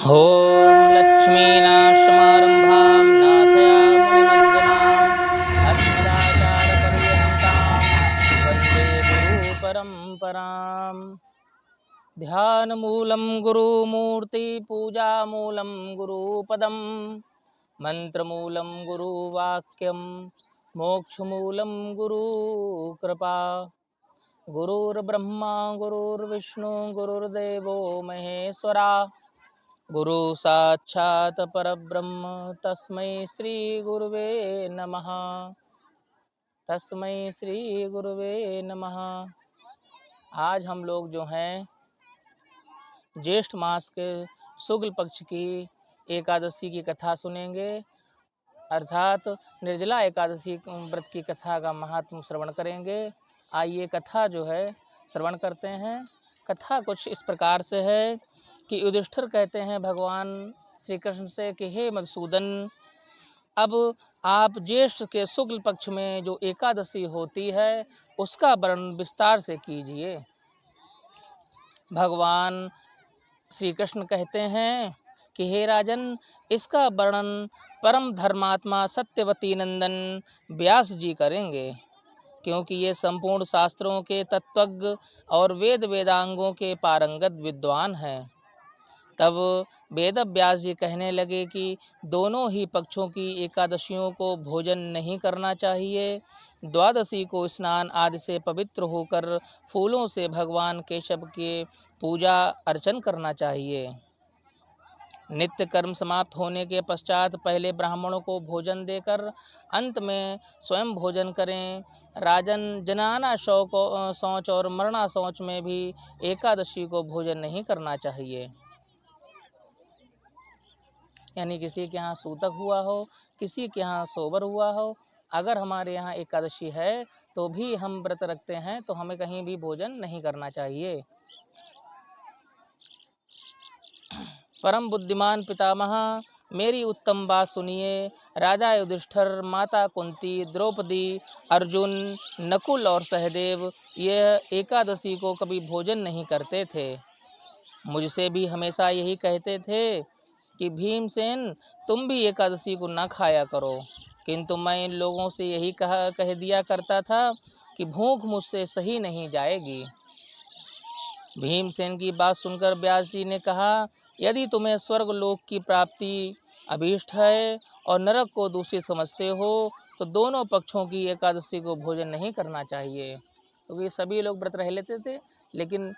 ॐ लक्ष्मीनाथसमारम्भां नाथयामुनिमध्यमाम् अस्मदाचार्यपर्यन्तां वन्दे गुरुपरम्पराम्। ध्यानमूलं गुरुमूर्तिपूजामूलं गुरुपदं मन्त्रमूलं गुरुवाक्यं मोक्षमूलं गुरुकृपा। गुरुर्ब्रह्मा गुरुर्विष्णु गुरुर्देवो महेश्वरा गुरु साक्षात् परब्रह्म तस्मै श्री गुरुवे नमः। तस्मै श्री गुरुवे नमः। आज हम लोग जो हैं ज्येष्ठ मास के शुक्ल पक्ष की एकादशी की कथा सुनेंगे, अर्थात निर्जला एकादशी व्रत की कथा का महात्म श्रवण करेंगे। आइए कथा जो है श्रवण करते हैं। कथा कुछ इस प्रकार से है कि युधिष्ठिर कहते हैं भगवान श्री कृष्ण से कि हे मधुसूदन, अब आप ज्येष्ठ के शुक्ल पक्ष में जो एकादशी होती है उसका वर्णन विस्तार से कीजिए। भगवान श्री कृष्ण कहते हैं कि हे राजन, इसका वर्णन परम धर्मात्मा सत्यवती नंदन व्यास जी करेंगे, क्योंकि ये संपूर्ण शास्त्रों के तत्वज्ञ और वेद वेदांगों के पारंगत विद्वान हैं। तब वेद व्यास जी कहने लगे कि दोनों ही पक्षों की एकादशियों को भोजन नहीं करना चाहिए। द्वादशी को स्नान आदि से पवित्र होकर फूलों से भगवान केशव के पूजा अर्चन करना चाहिए। नित्य कर्म समाप्त होने के पश्चात पहले ब्राह्मणों को भोजन देकर अंत में स्वयं भोजन करें। राजन, जनाना शौच और मरना शौच में भी एकादशी को भोजन नहीं करना चाहिए। यानी किसी के यहाँ सूतक हुआ हो, किसी के यहाँ सोबर हुआ हो, अगर हमारे यहाँ एकादशी है तो भी हम व्रत रखते हैं तो हमें कहीं भी भोजन नहीं करना चाहिए। परम बुद्धिमान पितामह, मेरी उत्तम बात सुनिए। राजा युधिष्ठिर, माता कुंती, द्रौपदी, अर्जुन, नकुल और सहदेव ये एकादशी को कभी भोजन नहीं करते थे। मुझसे भी हमेशा यही कहते थे कि भीमसेन, तुम भी एकादशी को ना खाया करो, किंतु मैं इन लोगों से यही कह दिया करता था कि भूख मुझसे सही नहीं जाएगी। भीमसेन की बात सुनकर व्यास जी ने कहा, यदि तुम्हें स्वर्ग लोक की प्राप्ति अभीष्ट है और नरक को दूषित समझते हो तो दोनों पक्षों की एकादशी को भोजन नहीं करना चाहिए। क्योंकि तो सभी लोग व्रत रह लेते थे, लेकिन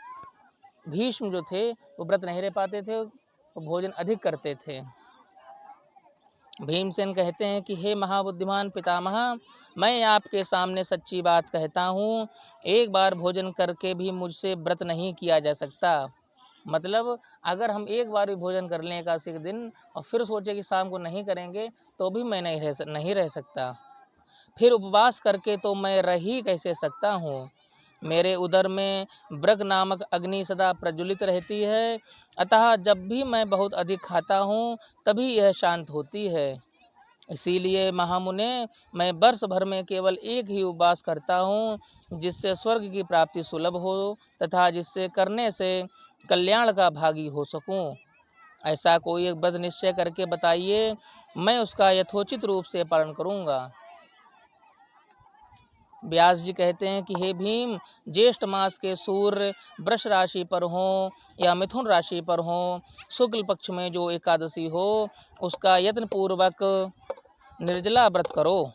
भीष्म जो थे वो व्रत नहीं रह पाते थे, वो भोजन अधिक करते थे। भीमसेन कहते हैं कि हे महाबुद्धिमान पितामह, मैं आपके सामने सच्ची बात कहता हूँ, एक बार भोजन करके भी मुझसे व्रत नहीं किया जा सकता। मतलब अगर हम एक बार भी भोजन कर लें एकादशी के दिन और फिर सोचे कि शाम को नहीं करेंगे तो भी मैं नहीं रह सकता। फिर उपवास करके तो मैं रह ही कैसे सकता हूँ। मेरे उदर में ब्रग नामक अग्नि सदा प्रज्वलित रहती है, अतः जब भी मैं बहुत अधिक खाता हूँ तभी यह शांत होती है। इसीलिए महामुने, मैं वर्ष भर में केवल एक ही उपवास करता हूँ, जिससे स्वर्ग की प्राप्ति सुलभ हो तथा जिससे करने से कल्याण का भागी हो सकूँ। ऐसा कोई एक व्रत निश्चय करके बताइए, मैं उसका यथोचित रूप से पालन करूँगा। व्यास जी कहते हैं कि हे भीम, ज्येष्ठ मास के सूर्य वृष राशि पर हों या मिथुन राशि पर हों, शुक्ल पक्ष में जो एकादशी हो उसका यत्न पूर्वक निर्जला व्रत करो।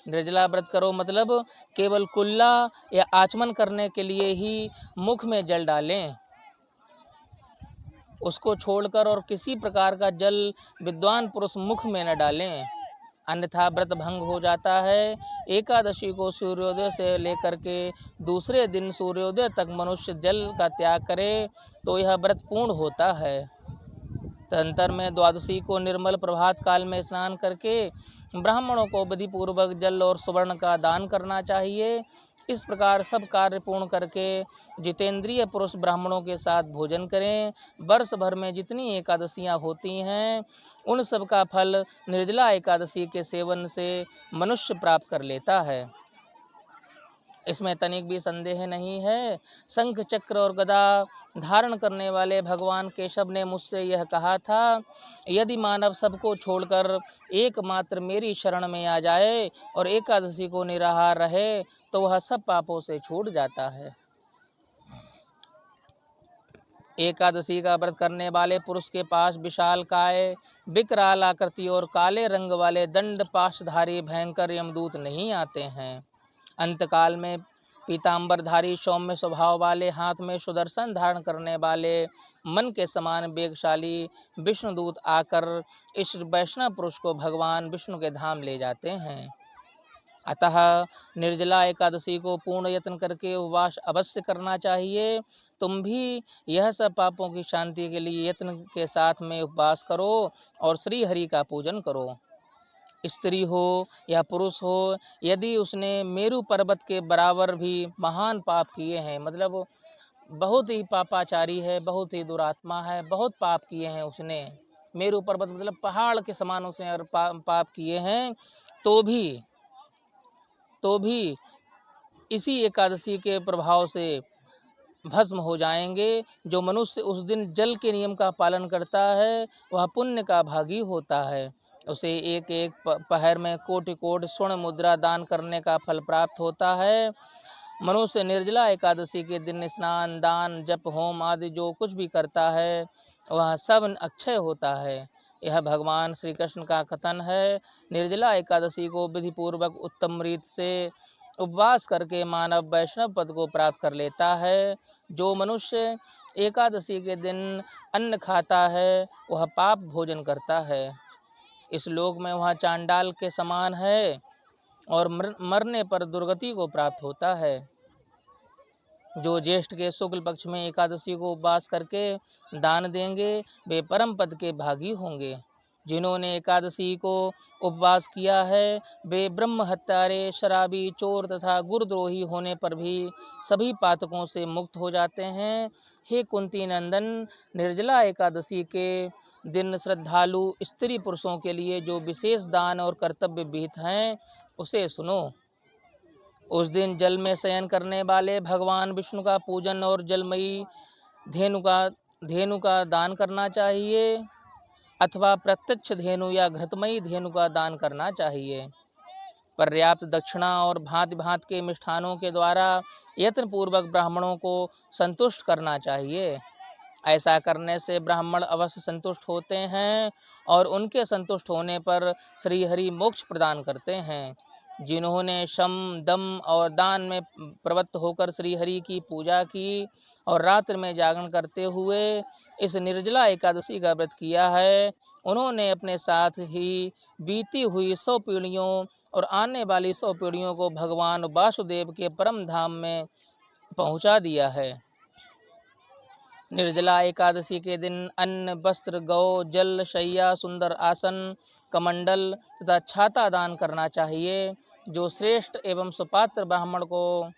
निर्जला व्रत करो मतलब केवल कुल्ला या आचमन करने के लिए ही मुख में जल डालें, उसको छोड़कर और किसी प्रकार का जल विद्वान पुरुष मुख में न डालें, अन्यथा व्रत भंग हो जाता है। एकादशी को सूर्योदय से लेकर के दूसरे दिन सूर्योदय तक मनुष्य जल का त्याग करे तो यह व्रत पूर्ण होता है। तदंतर में द्वादशी को निर्मल प्रभात काल में स्नान करके ब्राह्मणों को विधि पूर्वक जल और सुवर्ण का दान करना चाहिए। इस प्रकार सब कार्य पूर्ण करके जितेंद्रिय पुरुष ब्राह्मणों के साथ भोजन करें। वर्ष भर में जितनी एकादशियां होती हैं उन सब का फल निर्जला एकादशी के सेवन से मनुष्य प्राप्त कर लेता है। इसमें तनिक भी संदेह नहीं है। शंख चक्र और गदा धारण करने वाले भगवान केशव ने मुझसे यह कहा था, यदि मानव सबको छोड़कर एकमात्र मेरी शरण में आ जाए और एकादशी को निराहार रहे तो वह सब पापों से छूट जाता है। एकादशी का व्रत करने वाले पुरुष के पास विशालकाय, विकराल आकृति और काले रंग वाले दंड पाशधारी भयंकर यमदूत नहीं आते हैं। अंतकाल में पीताम्बरधारी सौम्य स्वभाव वाले, हाथ में सुदर्शन धारण करने वाले, मन के समान वेगशाली विष्णुदूत आकर इस वैष्णव पुरुष को भगवान विष्णु के धाम ले जाते हैं। अतः निर्जला एकादशी को पूर्ण यत्न करके उपवास अवश्य करना चाहिए। तुम भी यह सब पापों की शांति के लिए यत्न के साथ में उपवास करो और श्री हरि का पूजन करो। स्त्री हो या पुरुष हो, यदि उसने मेरु पर्वत के बराबर भी महान पाप किए हैं, मतलब बहुत ही पापाचारी है, बहुत ही दुरात्मा है, बहुत पाप किए हैं उसने, मेरु पर्वत मतलब पहाड़ के समान उसने अगर पाप किए हैं, तो भी इसी एकादशी के प्रभाव से भस्म हो जाएंगे। जो मनुष्य उस दिन जल के नियम का पालन करता है वह पुण्य का भागी होता है। उसे एक एक पहर में कोटि कोटि स्वर्ण मुद्रा दान करने का फल प्राप्त होता है। मनुष्य निर्जला एकादशी के दिन स्नान, दान, जप, होम आदि जो कुछ भी करता है वह सब अक्षय होता है। यह भगवान श्री कृष्ण का कथन है। निर्जला एकादशी को विधि पूर्वक उत्तम रीत से उपवास करके मानव वैष्णव पद को प्राप्त कर लेता है। जो मनुष्य एकादशी के दिन अन्न खाता है वह पाप भोजन करता है। इस लोक में वह चांडाल के समान है और मरने पर दुर्गति को प्राप्त होता है। जो ज्येष्ठ के शुक्ल पक्ष में एकादशी को उपवास करके दान देंगे वे परम पद के भागी होंगे। जिन्होंने एकादशी को उपवास किया है वे ब्रह्म हत्यारे, शराबी, चोर तथा गुरुद्रोही होने पर भी सभी पातकों से मुक्त हो जाते हैं। हे कुंती नंदन, निर्जला एकादशी के दिन श्रद्धालु स्त्री पुरुषों के लिए जो विशेष दान और कर्तव्य विहित हैं उसे सुनो। उस दिन जल में शयन करने वाले भगवान विष्णु का पूजन और जलमयी धेनु का दान करना चाहिए अथवा प्रत्यक्ष धेनु या घृतमयी धेनु का दान करना चाहिए। पर्याप्त दक्षिणा और भांति भांति के मिष्ठानों के द्वारा यत्न पूर्वक ब्राह्मणों को संतुष्ट करना चाहिए। ऐसा करने से ब्राह्मण अवश्य संतुष्ट होते हैं और उनके संतुष्ट होने पर श्री हरि मोक्ष प्रदान करते हैं। जिन्होंने शम, दम और दान में प्रवृत्त होकर श्री हरि की पूजा की और रात्रि में जागरण करते हुए इस निर्जला एकादशी का व्रत किया है, उन्होंने अपने साथ ही बीती हुई 100 पीढ़ियों और आने वाली 100 पीढ़ियों को भगवान वासुदेव के परम धाम में पहुंचा दिया है। निर्जला एकादशी के दिन अन्न, वस्त्र, गौ, जल, शैया, सुंदर आसन, कमंडल तथा छाता दान करना चाहिए। जो श्रेष्ठ एवं सुपात्र ब्राह्मण को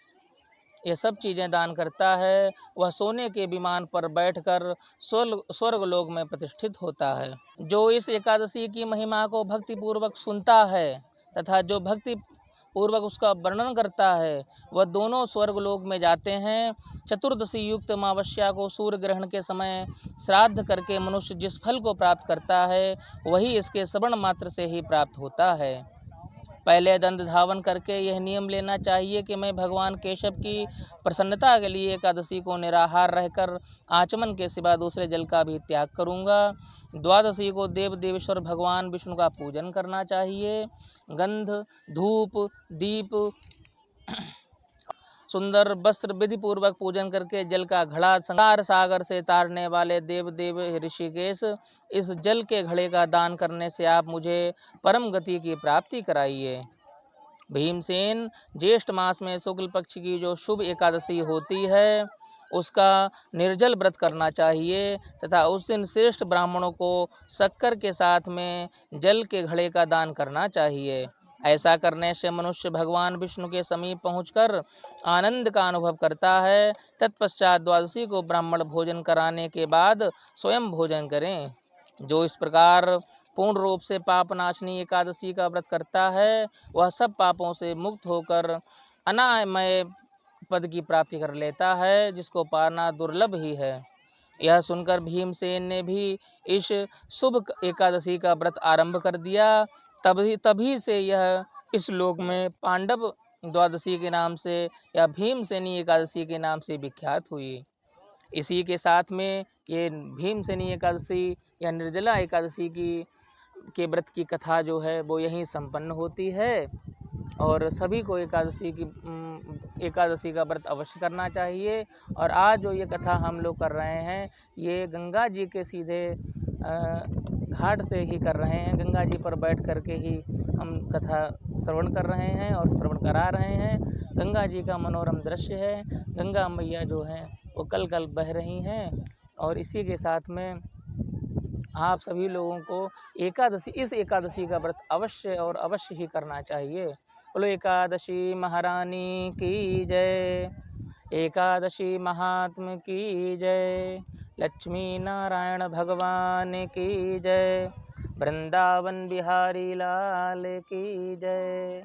ये सब चीज़ें दान करता है वह सोने के विमान पर बैठकर स्वर्ग लोक में प्रतिष्ठित होता है। जो इस एकादशी की महिमा को भक्ति पूर्वक सुनता है तथा जो भक्ति पूर्वक उसका वर्णन करता है वह दोनों स्वर्ग लोक में जाते हैं। चतुर्दशी युक्त अमावस्या को सूर्य ग्रहण के समय श्राद्ध करके मनुष्य जिस फल को प्राप्त करता है वही इसके श्रवण मात्र से ही प्राप्त होता है। पहले दंड धावन करके यह नियम लेना चाहिए कि मैं भगवान केशव की प्रसन्नता के लिए एकादशी को निराहार रहकर आचमन के सिवा दूसरे जल का भी त्याग करूंगा। द्वादशी को देव देवेश्वर भगवान विष्णु का पूजन करना चाहिए। गंध, धूप, दीप, सुंदर वस्त्र विधि पूर्वक पूजन करके जल का घड़ा संसार सागर से तारने वाले देव देव ऋषिकेश, इस जल के घड़े का दान करने से आप मुझे परम गति की प्राप्ति कराइए। भीमसेन, ज्येष्ठ मास में शुक्ल पक्ष की जो शुभ एकादशी होती है उसका निर्जल व्रत करना चाहिए तथा उस दिन श्रेष्ठ ब्राह्मणों को शक्कर के साथ में जल के घड़े का दान करना चाहिए। ऐसा करने से मनुष्य भगवान विष्णु के समीप पहुंचकर आनंद का अनुभव करता है। तत्पश्चात द्वादशी को ब्राह्मण भोजन कराने के बाद स्वयं भोजन करें। जो इस प्रकार पूर्ण रूप से पापनाशनी एकादशी का व्रत करता है वह सब पापों से मुक्त होकर अनामय पद की प्राप्ति कर लेता है, जिसको पाना दुर्लभ ही है। यह सुनकर भीमसेन ने भी इस शुभ एकादशी का व्रत आरंभ कर दिया। तभी तभी से यह इस लोक में पांडव द्वादशी के नाम से या भीमसेनी एकादशी के नाम से विख्यात हुई। इसी के साथ में ये भीमसेनी एकादशी या निर्जला एकादशी के व्रत की कथा जो है वो यहीं संपन्न होती है। और सभी को एकादशी का व्रत अवश्य करना चाहिए। और आज जो ये कथा हम लोग कर रहे हैं, ये गंगा जी के सीधे घाट से ही कर रहे हैं। गंगा जी पर बैठ कर के ही हम कथा श्रवण कर रहे हैं और श्रवण करा रहे हैं। गंगा जी का मनोरम दृश्य है। गंगा मैया जो हैं वो कल कल बह रही हैं। और इसी के साथ में आप सभी लोगों को इस एकादशी का व्रत अवश्य और अवश्य ही करना चाहिए। बोलो एकादशी महारानी की जय, एकादशी महात्म की जय, लक्ष्मी नारायण भगवान की जय, वृंदावन बिहारी लाल की जय।